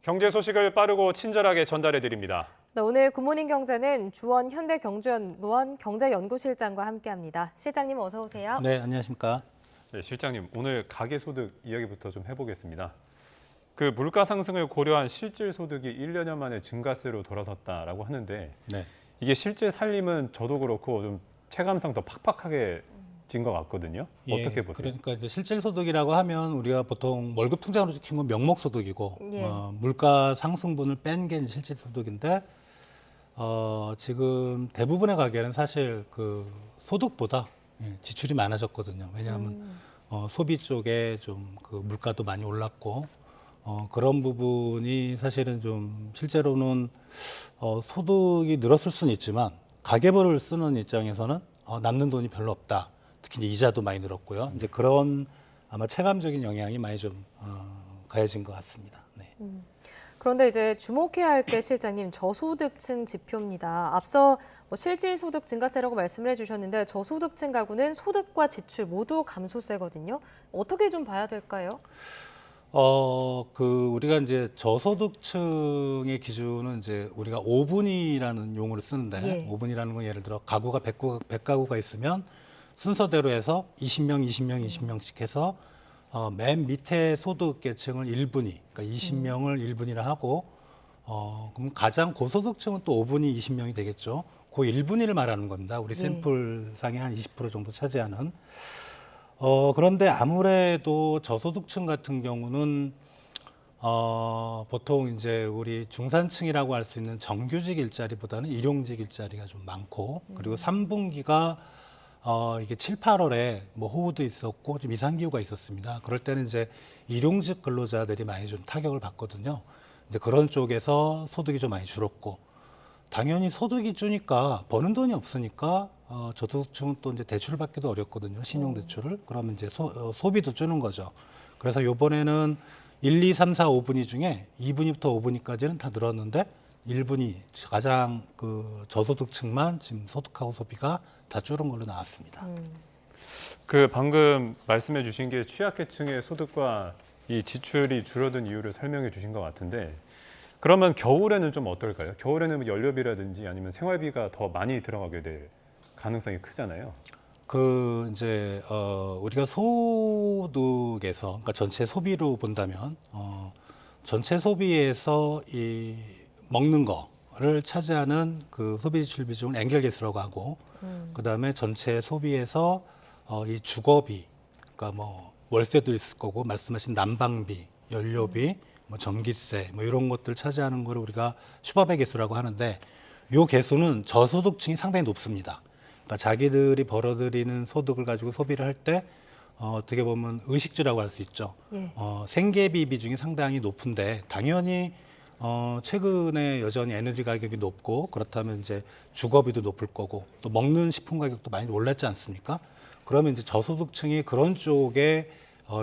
경제 소식을 빠르고 친절하게 전달해 드립니다. 네, 오늘 굿모닝 경제는 주원 현대경제연구원 경제연구실장과 함께합니다. 실장님 어서 오세요. 네, 안녕하십니까. 네, 실장님, 오늘 가계소득 이야기부터 좀 해보겠습니다. 그 물가 상승을 고려한 실질 소득이 1년여 만에 증가세로 돌아섰다라고 하는데 네. 이게 실제 살림은 저도 그렇고 좀 체감상 더 팍팍하게 진 것 같거든요. 어떻게 보세요? 그러니까 이제 실질 소득이라고 하면 우리가 보통 월급 통장으로 찍힌 건 명목 소득이고 예. 물가 상승분을 뺀 게 실질 소득인데 지금 대부분의 가게는 사실 그 소득보다 지출이 많아졌거든요. 왜냐하면 소비 쪽에 좀 그 물가도 많이 올랐고 그런 부분이 사실은 좀 실제로는 소득이 늘었을 수는 있지만 가계부를 쓰는 입장에서는 남는 돈이 별로 없다. 특히 이제 이자도 많이 늘었고요. 이제 그런 아마 체감적인 영향이 많이 좀 가해진 것 같습니다. 네. 그런데 이제 주목해야 할 게 실장님 저소득층 지표입니다. 앞서 실질 소득 증가세라고 말씀을 해주셨는데 저소득층 가구는 소득과 지출 모두 감소세거든요. 어떻게 좀 봐야 될까요? 우리가 이제 저소득층의 기준은 이제 우리가 5분위라는 용어를 쓰는데 예. 5분위라는 건 예를 들어 가구가 100가구가 있으면 순서대로 해서 20명, 20명, 20명씩 해서 맨 밑에 소득 계층을 1분위, 그러니까 20명을 1분위라 하고 그럼 가장 고소득층은 또 5분위 20명이 되겠죠. 그 1분위를 말하는 겁니다. 우리 샘플상의 한 20% 정도 차지하는. 그런데 아무래도 저소득층 같은 경우는 보통 이제 우리 중산층이라고 할 수 있는 정규직 일자리보다는 일용직 일자리가 좀 많고 그리고 3분기가 이게 7, 8월에 뭐 호우도 있었고 좀 이상기후가 있었습니다. 그럴 때는 이제 일용직 근로자들이 많이 좀 타격을 받거든요. 이제 그런 쪽에서 소득이 좀 많이 줄었고 당연히 소득이 주니까 버는 돈이 없으니까 저소득층은 또 이제 대출을 받기도 어렵거든요. 신용 대출을. 그러면 이제 소비도 주는 거죠. 그래서 요번에는 1, 2, 3, 4, 5분위 중에 2분위부터 5분위까지는 다 늘었는데 1분위 가장 그 저소득층만 지금 소득하고 소비가 다 줄은 걸로 나왔습니다. 그 방금 말씀해 주신 게 취약계층의 소득과 이 지출이 줄어든 이유를 설명해 주신 것 같은데 그러면 겨울에는 좀 어떨까요? 겨울에는 연료비라든지 아니면 생활비가 더 많이 들어가게 될 가능성이 크잖아요. 그 이제 우리가 소득에서 그러니까 전체 소비로 본다면 전체 소비에서 이 먹는 거를 차지하는 그 소비 지출 비중을 엔겔계수라고 하고 그다음에 전체 소비에서 이 주거비 그러니까 뭐 월세도 있을 거고 말씀하신 난방비, 연료비, 뭐 전기세 뭐 이런 것들 차지하는 거를 우리가 슈퍼배 계수라고 하는데 요 계수는 저소득층이 상당히 높습니다. 그러니까 자기들이 벌어들이는 소득을 가지고 소비를 할 때 어떻게 보면 의식주라고 할 수 있죠. 예. 생계비 비중이 상당히 높은데 당연히 최근에 여전히 에너지 가격이 높고 그렇다면 이제 주거비도 높을 거고 또 먹는 식품 가격도 많이 올랐지 않습니까? 그러면 이제 저소득층이 그런 쪽에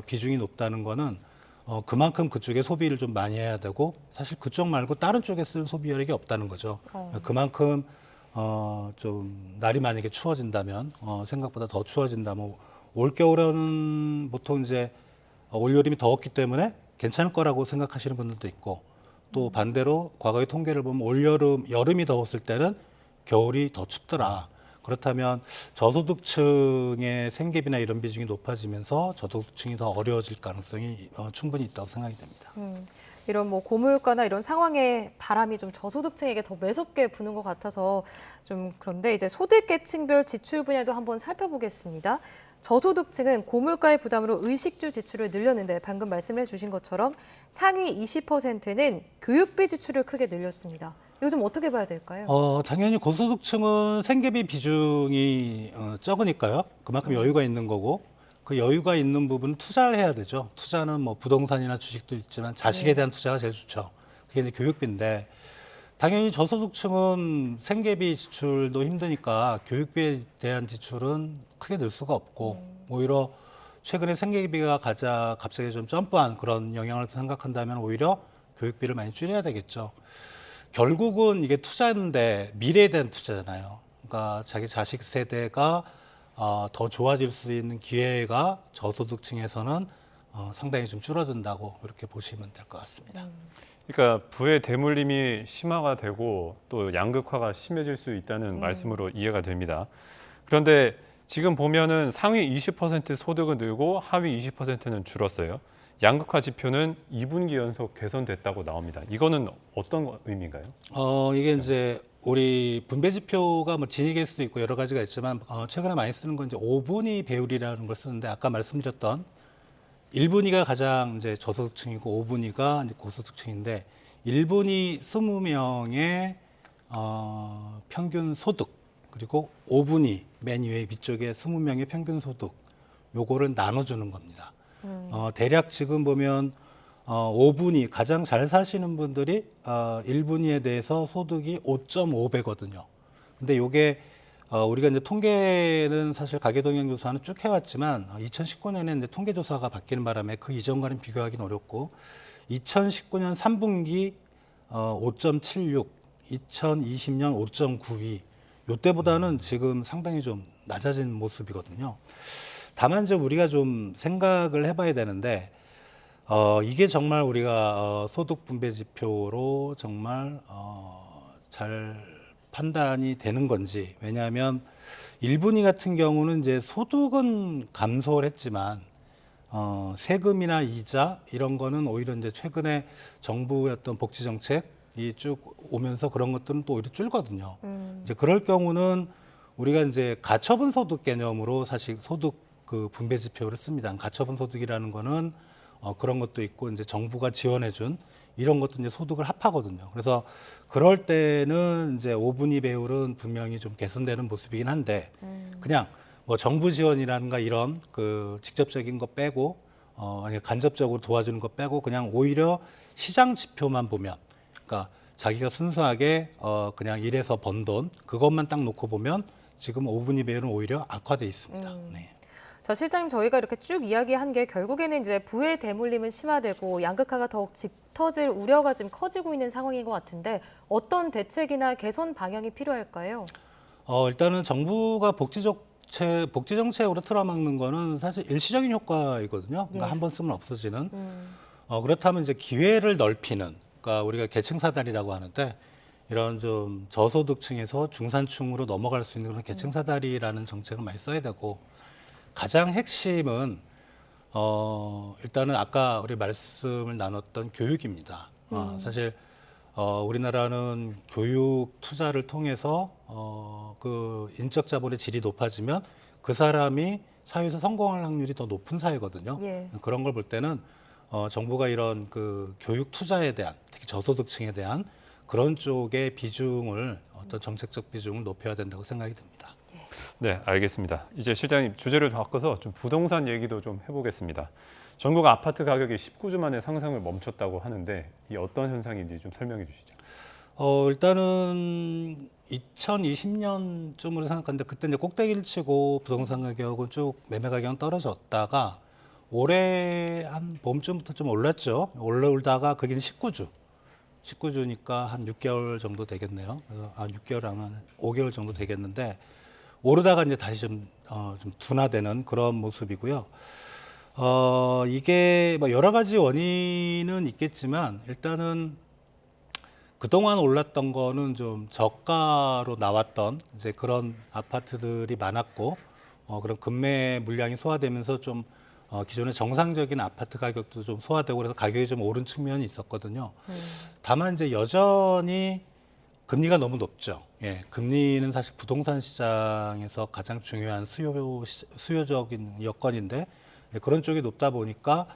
비중이 높다는 거는 그만큼 그쪽에 소비를 좀 많이 해야 되고 사실 그쪽 말고 다른 쪽에 쓸 소비 여력이 없다는 거죠. 그만큼 좀 날이 만약에 추워진다면 생각보다 더 추워진다면 올 겨울에는 보통 이제 올 여름이 더웠기 때문에 괜찮을 거라고 생각하시는 분들도 있고 또 반대로 과거의 통계를 보면 올 여름이 더웠을 때는 겨울이 더 춥더라. 그렇다면 저소득층의 생계비나 이런 비중이 높아지면서 저소득층이 더 어려워질 가능성이 충분히 있다고 생각이 됩니다. 이런 뭐 고물가나 이런 상황에 바람이 좀 저소득층에게 더 매섭게 부는 것 같아서 좀 그런데 이제 소득계층별 지출 분야도 한번 살펴보겠습니다. 저소득층은 고물가의 부담으로 의식주 지출을 늘렸는데 방금 말씀해 주신 것처럼 상위 20%는 교육비 지출을 크게 늘렸습니다. 이거 좀 어떻게 봐야 될까요? 당연히 고소득층은 생계비 비중이 적으니까요. 그만큼 여유가 있는 거고 그 여유가 있는 부분은 투자를 해야 되죠. 투자는 뭐 부동산이나 주식도 있지만 자식에 대한 투자가 제일 좋죠. 그게 이제 교육비인데 당연히 저소득층은 생계비 지출도 힘드니까 교육비에 대한 지출은 크게 늘 수가 없고 오히려 최근에 생계비가 갑자기 좀 점프한 그런 영향을 생각한다면 오히려 교육비를 많이 줄여야 되겠죠. 결국은 이게 투자인데 미래에 대한 투자잖아요. 그러니까 자기 자식 세대가 더 좋아질 수 있는 기회가 저소득층에서는 상당히 좀 줄어든다고 이렇게 보시면 될 것 같습니다. 그러니까 부의 대물림이 심화가 되고 또 양극화가 심해질 수 있다는 말씀으로 이해가 됩니다. 그런데 지금 보면은 상위 20% 소득은 늘고 하위 20%는 줄었어요. 양극화 지표는 2분기 연속 개선됐다고 나옵니다. 이거는 어떤 의미인가요? 이게 이제 우리 분배 지표가 뭐 진위계일 수도 있고 여러 가지가 있지만 최근에 많이 쓰는 건 이제 5분위 배율이라는 걸 쓰는데 아까 말씀드렸던 1분위가 가장 이제 저소득층이고 5분위가 이제 고소득층인데 1분위 20명의 평균 소득 그리고 5분위 맨 위에 위쪽에 20명의 평균 소득 요거를 나눠주는 겁니다. 대략 지금 보면 5분위 가장 잘 사시는 분들이 1분위에 대해서 소득이 5.5배거든요. 근데 요게 우리가 이제 통계는 사실 가계동향조사는 쭉 해왔지만 2019년에 이제 통계조사가 바뀌는 바람에 그 이전과는 비교하기는 어렵고 2019년 3분기 5.76, 2020년 5.92 요때보다는 지금 상당히 좀 낮아진 모습이거든요. 다만 이제 우리가 좀 생각을 해봐야 되는데 이게 정말 우리가 소득 분배 지표로 정말 잘 판단이 되는 건지 왜냐하면 1분위 같은 경우는 이제 소득은 감소를 했지만 세금이나 이자 이런 거는 오히려 이제 최근에 정부의 어떤 복지 정책이 쭉 오면서 그런 것들은 또 오히려 줄거든요. 이제 그럴 경우는 우리가 이제 가처분 소득 개념으로 사실 소득 그 분배 지표를 씁니다. 가처분 소득이라는 거는 그런 것도 있고 이제 정부가 지원해준 이런 것도 이제 소득을 합하거든요. 그래서 그럴 때는 이제 5분위 배율은 분명히 좀 개선되는 모습이긴 한데 그냥 뭐 정부 지원이라든가 이런 그 직접적인 거 빼고 아니 간접적으로 도와주는 거 빼고 그냥 오히려 시장 지표만 보면 그러니까 자기가 순수하게 그냥 일해서 번 돈 그것만 딱 놓고 보면 지금 5분위 배율은 오히려 악화돼 있습니다. 네. 자, 실장님 저희가 이렇게 쭉 이야기한 게 결국에는 이제 부의 대물림은 심화되고 양극화가 더욱 짙어질 우려가 지금 커지고 있는 상황인 것 같은데 어떤 대책이나 개선 방향이 필요할까요? 일단은 정부가 복지 정책으로 틀어막는 거는 사실 일시적인 효과이거든요. 그러니까 예. 한 번 쓰면 없어지는. 그렇다면 이제 기회를 넓히는, 그러니까 우리가 계층 사다리라고 하는데 이런 좀 저소득층에서 중산층으로 넘어갈 수 있는 그런 계층 사다리라는 정책을 많이 써야 되고 가장 핵심은 일단은 아까 우리 말씀을 나눴던 교육입니다. 사실 우리나라는 교육 투자를 통해서 그 인적 자본의 질이 높아지면 그 사람이 사회에서 성공할 확률이 더 높은 사회거든요. 예. 그런 걸 볼 때는 정부가 이런 그 교육 투자에 대한 특히 저소득층에 대한 그런 쪽의 비중을 어떤 정책적 비중을 높여야 된다고 생각이 듭니다. 네, 알겠습니다. 이제 실장님 주제를 바꿔서 좀 부동산 얘기도 좀 해보겠습니다. 전국 아파트 가격이 19주 만에 상승을 멈췄다고 하는데 이 어떤 현상인지 좀 설명해 주시죠. 일단은 2020년쯤으로 생각하는데 그때 이제 꼭대기를 치고 부동산 가격은 쭉 매매 가격은 떨어졌다가 올해 한 봄쯤부터 좀 올랐죠. 올라오다가 그게 19주니까 한 6개월 정도 되겠네요. 6개월 아마 5개월 정도 되겠는데 오르다가 이제 다시 좀 둔화되는 그런 모습이고요. 이게 뭐 여러 가지 원인은 있겠지만 일단은 그동안 올랐던 거는 좀 저가로 나왔던 이제 그런 아파트들이 많았고 그런 급매 물량이 소화되면서 좀 기존의 정상적인 아파트 가격도 좀 소화되고 그래서 가격이 좀 오른 측면이 있었거든요. 다만 이제 여전히 금리가 너무 높죠. 예, 금리는 사실 부동산 시장에서 가장 중요한 수요적인 여건인데 그런 쪽이 높다 보니까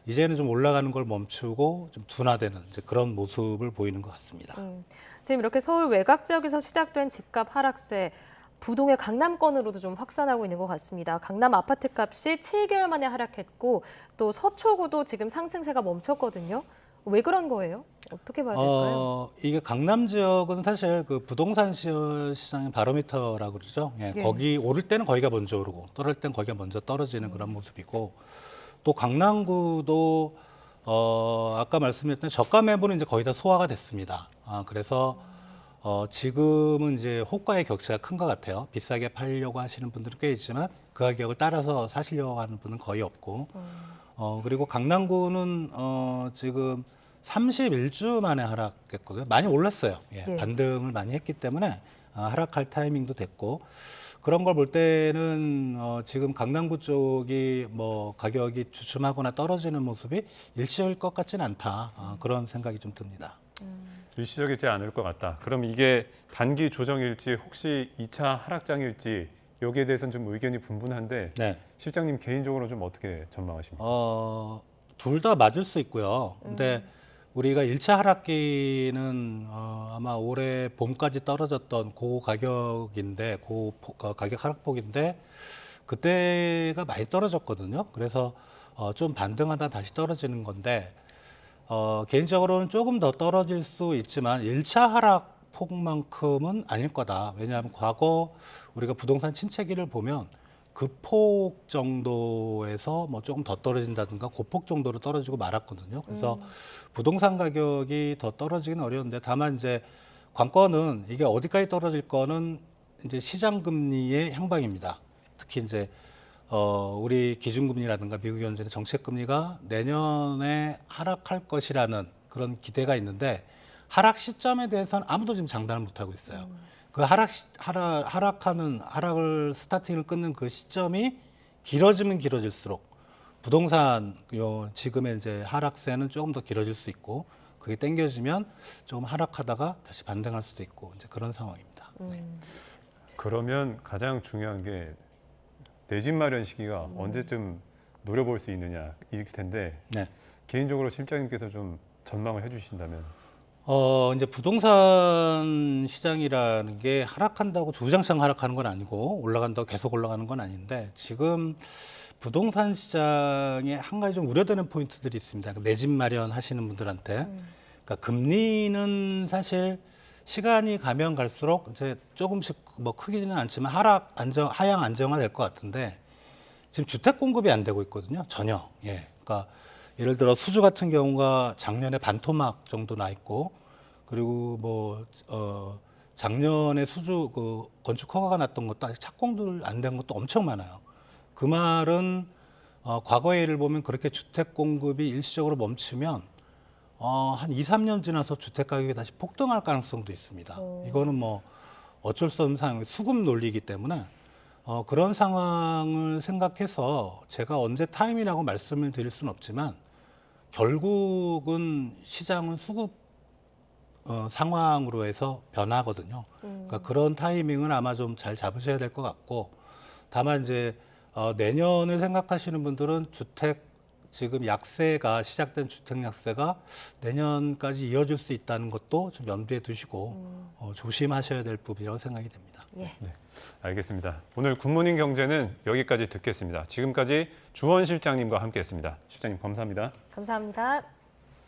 이제는 좀 올라가는 걸 멈추고 좀 둔화되는 이제 그런 모습을 보이는 것 같습니다. 지금 이렇게 서울 외곽 지역에서 시작된 집값 하락세, 부동의 강남권으로도 좀 확산하고 있는 것 같습니다. 강남 아파트 값이 7개월 만에 하락했고 또 서초구도 지금 상승세가 멈췄거든요. 왜 그런 거예요? 어떻게 봐야 될까요? 이게 강남 지역은 사실 그 부동산 시장의 바로미터라고 그러죠. 예, 예. 거기 오를 때는 거기가 먼저 오르고 떨어질 때는 거기가 먼저 떨어지는 그런 모습이고 또 강남구도 아까 말씀드렸던 저가 매물은 이제 거의 다 소화가 됐습니다. 그래서 지금은 이제 호가의 격차가 큰 것 같아요. 비싸게 팔려고 하시는 분들은 꽤 있지만 그 가격을 따라서 사시려고 하는 분은 거의 없고 그리고 강남구는 지금 31주 만에 하락했거든요. 많이 올랐어요. 예, 예. 반등을 많이 했기 때문에 하락할 타이밍도 됐고 그런 걸 볼 때는 지금 강남구 쪽이 뭐 가격이 주춤하거나 떨어지는 모습이 일시적일 것 같지는 않다. 그런 생각이 좀 듭니다. 일시적이지 않을 것 같다. 그럼 이게 단기 조정일지 혹시 2차 하락장일지 여기에 대해서는 좀 의견이 분분한데 네. 실장님 개인적으로 좀 어떻게 전망하십니까? 둘 다 맞을 수 있고요. 근데 우리가 1차 하락기는 아마 올해 봄까지 떨어졌던 그 가격인데, 가격 하락폭인데 그때가 많이 떨어졌거든요. 그래서 좀 반등하다 다시 떨어지는 건데 개인적으로는 조금 더 떨어질 수 있지만 1차 하락폭만큼은 아닐 거다. 왜냐하면 과거 우리가 부동산 침체기를 보면 그 폭 정도에서 뭐 조금 더 떨어진다든가 고폭 정도로 떨어지고 말았거든요. 그래서 부동산 가격이 더 떨어지긴 어려운데 다만 이제 관건은 이게 어디까지 떨어질 거는 이제 시장 금리의 향방입니다. 특히 이제 우리 기준금리라든가 미국 연준의 정책 금리가 내년에 하락할 것이라는 그런 기대가 있는데 하락 시점에 대해서는 아무도 지금 장담을 못 하고 있어요. 그 하락을 스타팅을 끊는 그 시점이 길어지면 길어질수록 부동산 지금의 이제 하락세는 조금 더 길어질 수 있고 그게 땡겨지면 조금 하락하다가 다시 반등할 수도 있고 이제 그런 상황입니다. 그러면 가장 중요한 게 내 집 마련 시기가 언제쯤 노려볼 수 있느냐 일 텐데 네. 개인적으로 실장님께서 좀 전망을 해주신다면 이제 부동산 시장이라는 게 하락한다고 주구장창 하락하는 건 아니고 올라간다고 계속 올라가는 건 아닌데 지금 부동산 시장에 한 가지 좀 우려되는 포인트들이 있습니다. 내 집 마련하시는 분들한테. 그러니까 금리는 사실 시간이 가면 갈수록 이제 조금씩 뭐 크기는 않지만 하향 안정화 될 것 같은데 지금 주택 공급이 안 되고 있거든요. 전혀. 예. 그러니까 예를 들어 수주 같은 경우가 작년에 반토막 정도 나 있고 그리고 뭐 작년에 수주 그 건축 허가가 났던 것도 아직 착공들 안 된 것도 엄청 많아요. 그 말은 과거의 예를 보면 그렇게 주택 공급이 일시적으로 멈추면 한 2, 3년 지나서 주택 가격이 다시 폭등할 가능성도 있습니다. 이거는 뭐 어쩔 수 없는 상황, 수급 논리이기 때문에 그런 상황을 생각해서 제가 언제 타임이라고 말씀을 드릴 수는 없지만 결국은 시장은 수급 상황으로 해서 변하거든요. 그러니까 그런 타이밍을 아마 좀 잘 잡으셔야 될 것 같고 다만 이제 내년을 생각하시는 분들은 지금 약세가 시작된 주택 약세가 내년까지 이어질 수 있다는 것도 좀 염두에 두시고 조심하셔야 될 부분이라고 생각이 됩니다. 예. 네, 알겠습니다. 오늘 굿모닝 경제는 여기까지 듣겠습니다. 지금까지 주원 실장님과 함께했습니다. 실장님 감사합니다. 감사합니다.